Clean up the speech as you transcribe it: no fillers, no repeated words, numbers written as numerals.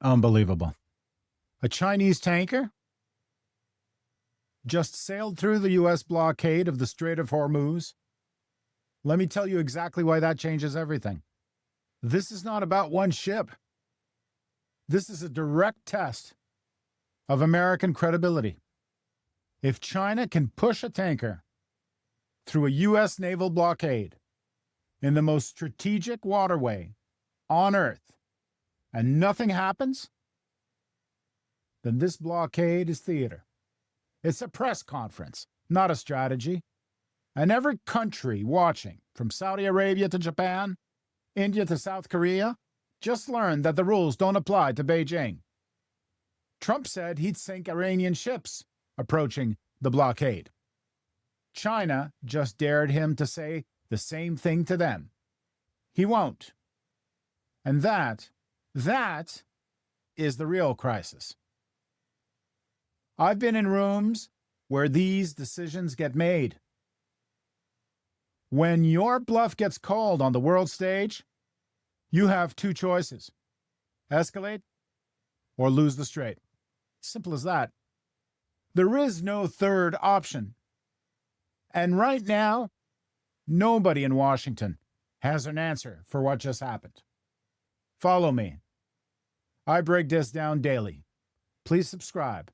Unbelievable. A Chinese tanker just sailed through the U.S. blockade of the Strait of Hormuz. Let me tell you exactly why that changes everything. This is not about one ship. This is a direct test of American credibility. If China can push a tanker through a U.S. naval blockade in the most strategic waterway on Earth and nothing happens, then this blockade is theater. It's a press conference, not a strategy. And every country watching, from Saudi Arabia to Japan, India to South Korea, just learned that the rules don't apply to Beijing. Trump said he'd sink Iranian ships approaching the blockade. China just dared him to say the same thing to them. He won't. And that is the real crisis. I've been in rooms where these decisions get made. When your bluff gets called on the world stage, you have two choices: escalate or lose the strait. Simple as that. There is no third option. And right now, nobody in Washington has an answer for what just happened. Follow me. I break this down daily. Please subscribe.